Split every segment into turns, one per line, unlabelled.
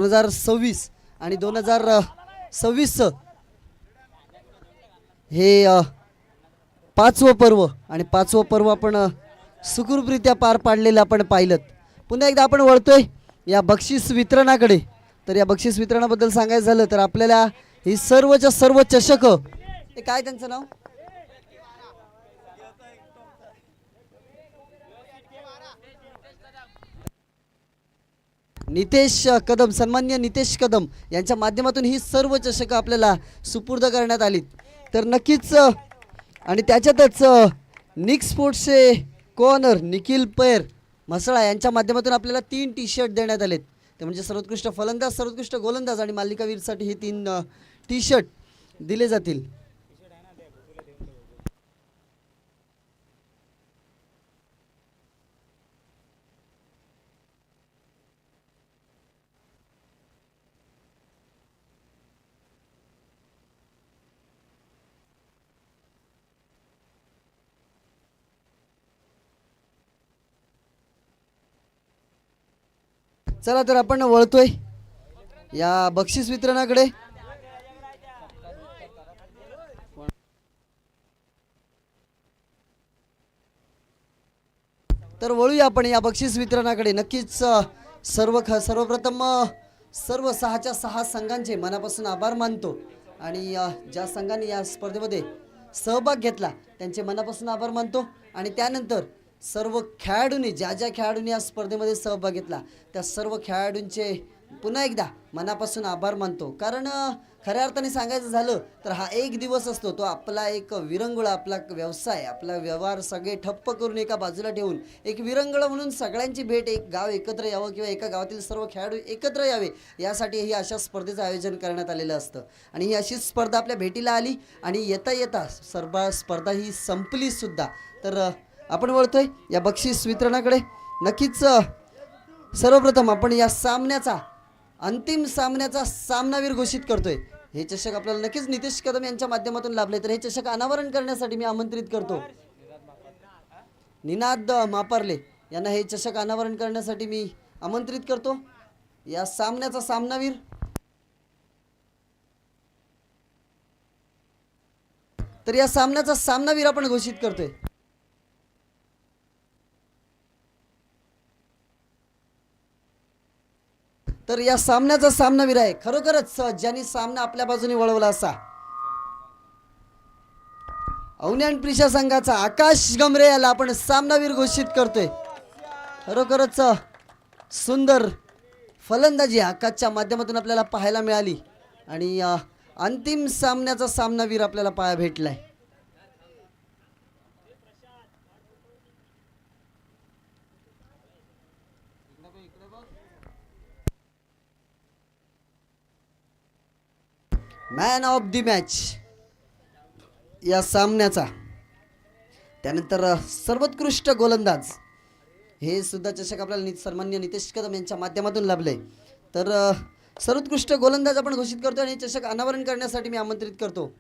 2026 आणि 2026 हे पाचवं पर्व आणि पाचवं पर्व आपण सुखरूपरित्या पार पाडलेलं आपण पाहिलं. पुन्हा एकदा आपण वळतोय या बक्षीस वितरणाकडे. तर या बक्षीस वितरणाबद्दल सांगायचं झालं तर आपल्याला ही सर्वच्या सर्व चषक, हे काय त्यांचं नाव, नितेश कदम, सन्मान्य नितेश कदम यांच्या माध्यमातून ही सर्व चषकं आपल्याला सुपूर्द करण्यात आली. तर नक्कीच आणि त्याच्यातच निक स्पोर्ट्सचे कोऑनर निखिल पैर म्हसळा यांच्या माध्यमातून आपल्याला 3 टी-शर्ट देण्यात आलेत. ते म्हणजे सर्वोत्कृष्ट फलंदाज, सर्वोत्कृष्ट गोलंदाज आणि मालिकावीरसाठी हे 3 टी-शर्ट दिले जातील. चला तर आपण वळतोय या बक्षीस वितरणाकडे. तर वळूया आपण या बक्षीस वितरणाकडे. नक्कीच सर्वप्रथम सर्व 6च्या 6 संघांचे मनापासून आभार मानतो आणि ज्या संघांनी या स्पर्धेमध्ये सहभाग घेतला त्यांचे मनापासून आभार मानतो. आणि त्यानंतर सर्व खेळाडूंनी ज्या खेळाडूंनी या स्पर्धेमध्ये सहभाग घेतला त्या सर्व खेळाडूंचे पुन्हा एकदा मनापासून आभार मानतो. कारण खऱ्या अर्थाने सांगायचं झालं तर हा एक दिवस असतो तो आपला एक विरंगुळा, आपला व्यवसाय, आपला व्यवहार सगळे ठप्प करून एका बाजूला ठेवून एक विरंगुळा म्हणून सगळ्यांची भेट, एक गाव एकत्र यावं किंवा एका गावातील सर्व खेळाडू एकत्र यावे यासाठी ही अशा स्पर्धेचं आयोजन करण्यात आलेलं असतं. आणि ही अशीच स्पर्धा आपल्या भेटीला आली आणि येता येता स्पर्धा ही संपली सुद्धा. तर आपण वळतोय या बक्षीस वितरणाकडे. नक्कीच सर्वप्रथम आपण या सामन्याचा अंतिम सामन्याचा सामनावीर घोषित करतोय. हे चषक आपल्याला नक्कीच नितेश कदम यांच्या माध्यमातून लाभले. तर हे चषक अनावरण करण्यासाठी मी आमंत्रित करतो निनाद मापारले यांना. हे चषक अनावरण करण्यासाठी मी आमंत्रित करतो. या सामन्याचा सामनावीर तर या सामन्याचा सामनावीर आपण घोषित करतोय. तर या सामन्याचा सामनावीर आहे खरोखरच ज्यांनी सामना आपल्या बाजूने वळवला असा अवनी आणि प्रिशा संघाचा आकाश गमरे याला आपण सामनावीर घोषित करतोय. खरोखरच सुंदर फलंदाजी आकाशच्या माध्यमातून आपल्याला पाहायला मिळाली आणि अंतिम सामन्याचा सामनावीर आपल्याला पाहायला भेटलाय. मॅन ऑफ द मॅच या सामन्याचा. त्यानंतर सर्वोत्कृष्ट गोलंदाज हे सुद्धा चषक आपल्याला सन्मान्य नितेश कदम यांच्या माध्यमातून लाभले. तर सर्वोत्कृष्ट गोलंदाज आपण घोषित करतो आणि चषक अनावरण करण्यासाठी मी आमंत्रित करतो.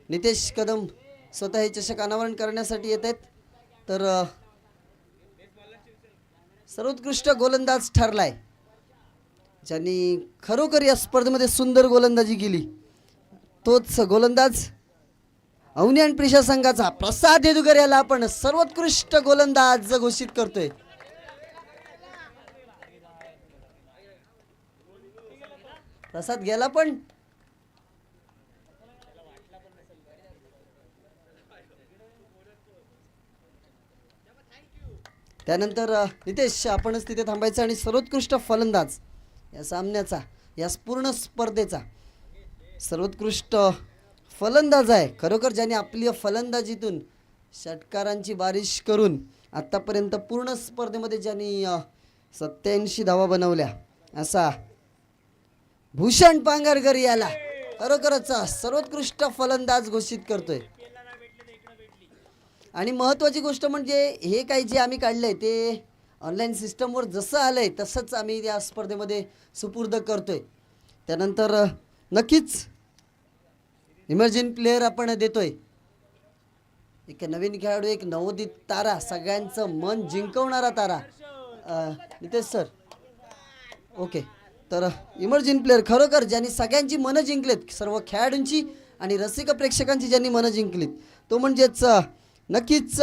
नितेश कदम स्वतः हे चषक अनावरण करण्यासाठी येत आहेत. तर सर्वोत्कृष्ट गोलंदाज ठरलाय ज्यांनी खरोखर या स्पर्धेमध्ये सुंदर गोलंदाजी केली तोच गोलंदाज अवनी आणि प्रिशा संघाचा प्रसाद येदुगर याला आपण सर्वोत्कृष्ट गोलंदाज घोषित करतोय. प्रसाद गेला पण त्यानंतर नितेश आपणच तिथे थांबायचं आणि सर्वोत्कृष्ट फलंदाज या सामन्याचा या पूर्ण स्पर्धेचा सर्वोत्कृष्ट फलंदाज आहे खरोखर ज्याने आपली फलंदाजीतून षटकारांची बारिश करून आत्तापर्यंत पूर्ण स्पर्धेमध्ये ज्यांनी 87 धावा बनवल्या असा भूषण पांगरकर याला खरोखरच सर्वोत्कृष्ट फलंदाज घोषित करतोय. आणि महत्त्वाची गोष्ट म्हणजे हे काही जे आम्ही काढलंय ते ऑनलाईन सिस्टमवर जसं आलंय तसंच आम्ही या स्पर्धेमध्ये सुपूर्द करतोय. त्यानंतर नक्कीच इमर्जिंग प्लेयर आपण देतोय. एक नवीन खेळाडू, एक नवोदित तारा, सगळ्यांचं मन जिंकवणारा तारा नितेश सर. ओके तर इमर्जिंग प्लेअर खरोखर ज्यांनी सगळ्यांची मनं जिंकलेत, सर्व खेळाडूंची आणि रसिक प्रेक्षकांची ज्यांनी मनं जिंकलीत, तो म्हणजेच नक्कीच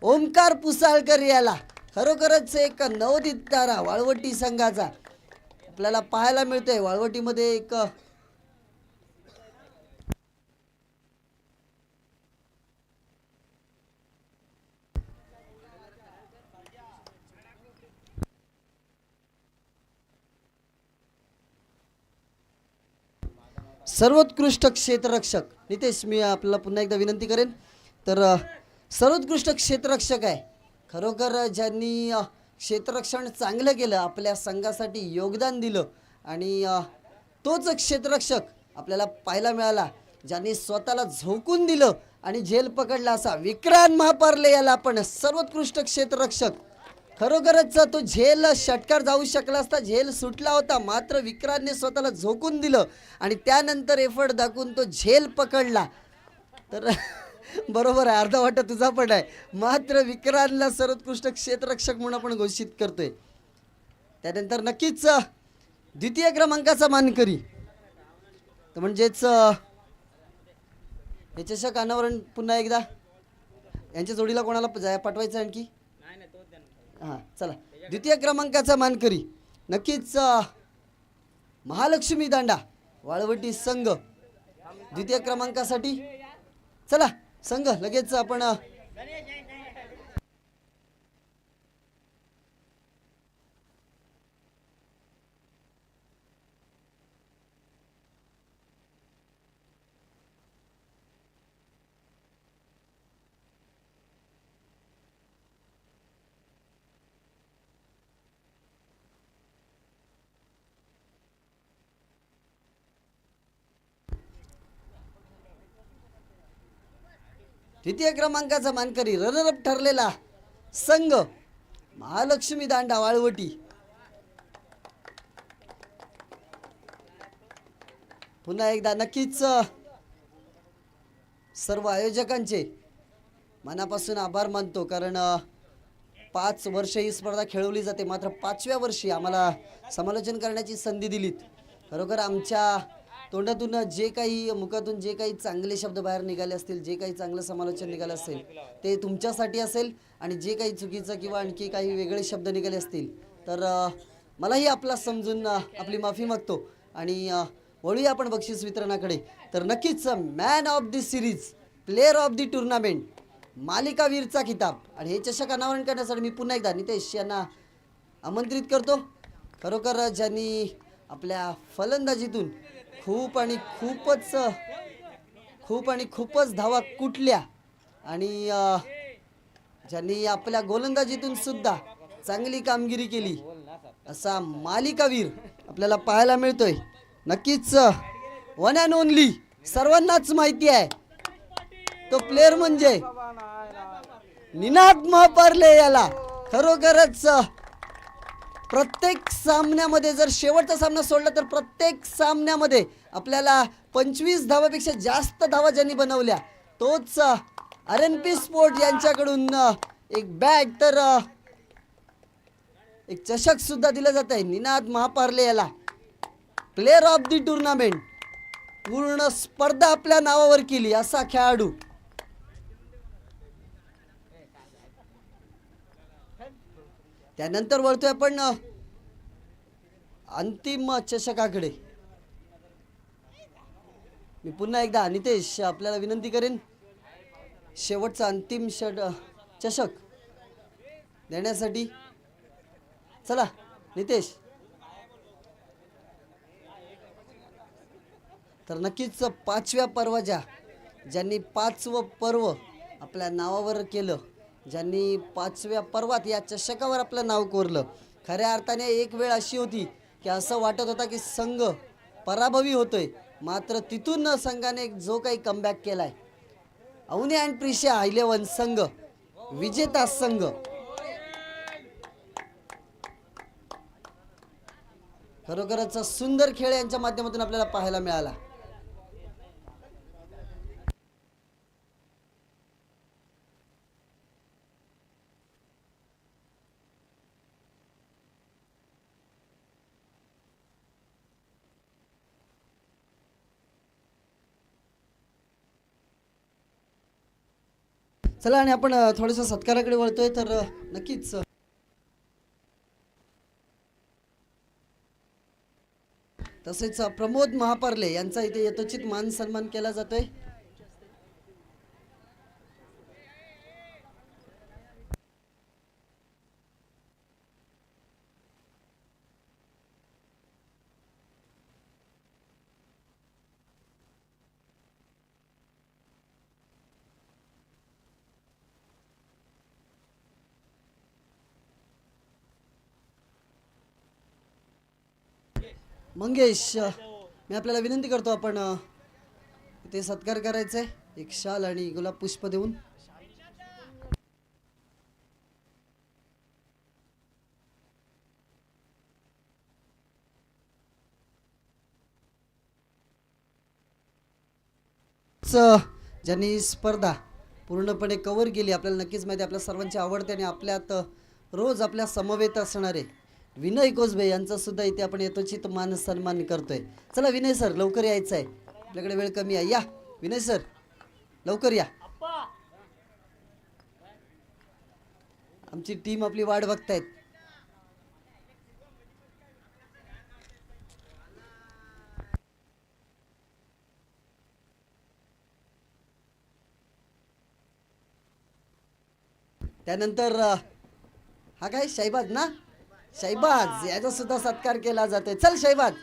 ओमकार पुसाळकर याला खरोखरच एक नवोदित तारा वाळवटी संघाचा आपल्याला पाहायला मिळतोय. वाळवटीमध्ये एक सर्वोत्कृष्ट क्षेत्ररक्षक नितेश, मी आपल्याला पुन्हा एकदा विनंती करेन. तर सर्वोत्कृष्ट क्षेत्ररक्षक आहे खरोखर ज्यांनी क्षेत्ररक्षण चांगलं केलं, आपल्या संघासाठी योगदान दिलं आणि तोच क्षेत्ररक्षक आपल्याला पाहायला मिळाला ज्यांनी स्वतःला झोकून दिलं आणि झेल पकडला, असा विक्रांत महापारले याला आपण सर्वोत्कृष्ट क्षेत्ररक्षक. खरोखरच तो झेल षटकार जाऊ शकला असता, झेल सुटला होता, मात्र विक्रांतने स्वतःला झोकून दिलं आणि त्यानंतर एफर्ट दाखवून तो झेल पकडला. तर बरोबर आहे, अर्धा वाटा तुझा पण आहे, मात्र विक्रांतला सर्वोत्कृष्ट क्षेत्ररक्षक म्हणून आपण घोषित करतोय. त्यानंतर नक्कीच द्वितीय क्रमांकाचा मानकरी तर म्हणजेच हे चषक अनावरण पुन्हा एकदा यांच्या जोडीला कोणाला पाठवायचं आणखी? हां चला, द्वितीय क्रमांकाचा मानकरी नक्कीच महालक्ष्मी दांडा वाळवटी संघ द्वितीय क्रमांकासाठी. चला संघ लगेच आपण द्वितीय क्रमांकाचा मानकरी रनरअप ठरलेला संघ महालक्ष्मी दांडा वाळवटी. पुन्हा एकदा नक्कीच सर्व आयोजकांचे मनापासून आभार मानतो, कारण 5 वर्ष ही स्पर्धा खेळवली जाते, मात्र 5व्या वर्षी आम्हाला समालोचन करण्याची संधी दिलीत. खरोखर आमच्या तोंडातून जे काही मुखातून जे काही चांगले शब्द बाहेर निघाले असतील, जे काही चांगलं समालोचन निघालं असेल ते तुमच्यासाठी असेल, आणि जे काही चुकीचं किंवा आणखी काही वेगळे शब्द निघाले असतील तर मलाही आपला समजून आपली माफी मागतो. आणि वळूया आपण बक्षीस वितरणाकडे. तर नक्कीच man of the series, player of the tournament, मालिकावीरचा किताब आणि हे चषक अनावरण करण्यासाठी मी पुन्हा एकदा नितेश यांना आमंत्रित करतो. खरोखर ज्यांनी आपल्या फलंदाजीतून खूप आणि खूपच धावा कुटल्या आणि ज्यांनी आपल्या गोलंदाजीतून सुद्धा चांगली कामगिरी केली, असा मालिकावीर आपल्याला पाहायला मिळतोय. नक्कीच वन अँड ओनली, सर्वांनाच माहिती आहे तो प्लेअर म्हणजे निनाद महापारले याला. खरोखरच प्रत्येक सामन्यामध्ये, जर शेवटचा सामना सोडला तर प्रत्येक सामन्यामध्ये आपल्याला 25 धावापेक्षा जास्त धावा ज्यांनी बनवल्या, तोच RNP स्पोर्ट यांच्याकडून एक बॅट तर एक चषक सुद्धा दिलं जात आहे. निनाद महापारले याला प्लेअर ऑफ द टुर्नामेंट, पूर्ण स्पर्धा आपल्या नावावर केली असा खेळाडू. त्यानंतर वळतोय आपण अंतिम चषकाकडे. मी पुन्हा एकदा नितेश आपल्याला विनंती करेन शेवटचा अंतिम चषक देण्यासाठी. चला नितेश. तर नक्कीच 5व्या पर्वाच्या ज्यांनी 5वं पर्व आपल्या नावावर केलं, ज्यांनी 5व्या पर्वात या चषकावर आपलं नाव कोरलं, खऱ्या अर्थाने एक वेळ अशी होती की असं वाटत होता की संघ पराभवी होतोय, मात्र तिथून संघाने जो काही कमबॅक केलाय, अवनी अँड प्रिशा 11 संघ विजेता संघ. खरोखरच सुंदर खेळ यांच्या माध्यमातून आपल्याला पाहायला मिळाला. चला आणि आपण थोडंसं सत्काराकडे वळतोय तर नक्कीच तसेच प्रमोद महापार्ले यांचा इथे यथोचित मान सन्मान केला जातोय. मंगेश मी आपल्याला विनंती करतो आपण इथे सत्कार करायचा आहे एक शाल आणि गुलाब पुष्प देऊन. ज्यांनी स्पर्धा पूर्णपणे कव्हर केली आपल्याला नक्कीच माहिती आपल्या सर्वांची आवडते आणि आपल्यात रोज आपल्या समवेत असणारे विनय कोसबे यांचा सुद्धा इथे आपण यथोचित मान सन्मान करतोय. चला विनय सर लवकर यायचं आहे आपल्याकडे वेळ कमी आहे. या विनय सर लवकर या. आमची टीम आपली वाट बघतायत. त्यानंतर हा काय शैबाज ना शैबाज याचा सुद्धा सत्कार केला जातोय. चल शैबाज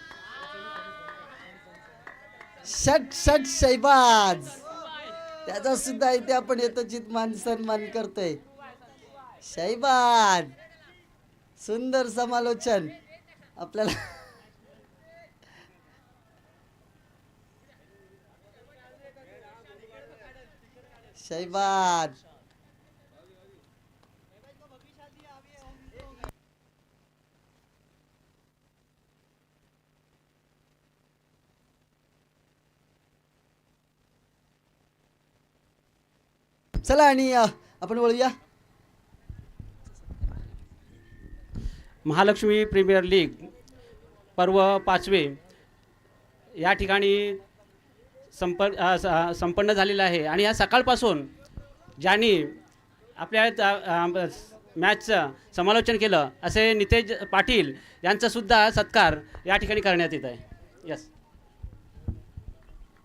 षट षट शैबाज त्याचा सुद्धा इथे आपण यथोचित मान सन्मान करतोय. शैबाज सुंदर समालोचन आपल्याला शैबाज चला आणि आपण वळूया
महालक्ष्मी प्रीमियर लीग पर्व 5वे या ठिकाणी संपन्न झालेलं आहे. आणि या सकाळपासून ज्यांनी आपल्या मॅचचं समालोचन केलं असे नितेश पाटील यांचासुद्धा सत्कार या ठिकाणी करण्यात येत आहे. यस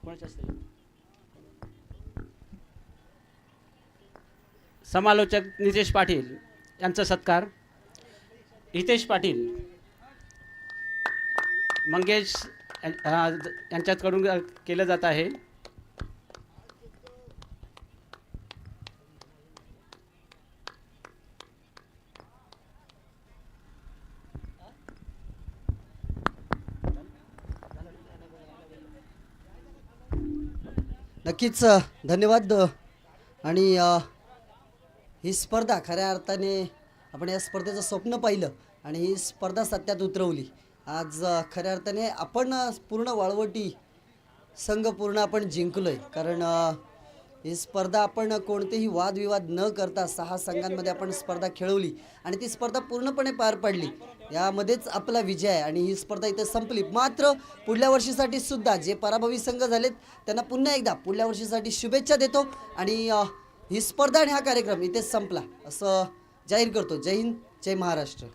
कोणाचं असतं समालोचक नितेश पाटील यांचा सत्कार. हितेश पाटील मंगेश यांच्याकडून केलं जात आहे.
नक्कीच धन्यवाद. आणि ही स्पर्धा खऱ्या अर्थाने आपण या स्पर्धेचं स्वप्न पाहिलं आणि ही स्पर्धा सत्यात उतरवली. आज खऱ्या अर्थाने आपण पूर्ण वाळवटी संघ पूर्ण आपण जिंकलोय. कारण ही स्पर्धा आपण कोणतेही वादविवाद न करता 6 संघांमध्ये आपण स्पर्धा खेळवली आणि ती स्पर्धा पूर्णपणे पार पडली. यामध्येच आपला विजय आहे आणि ही स्पर्धा इथे संपली. मात्र पुढल्या वर्षीसाठी सुद्धा जे पराभवी संघ झालेत त्यांना पुन्हा एकदा पुढल्या वर्षीसाठी शुभेच्छा देतो आणि ही स्पर्धा आणि हा कार्यक्रम इथेच संपला असं जाहीर करतो. जय हिंद जय महाराष्ट्र.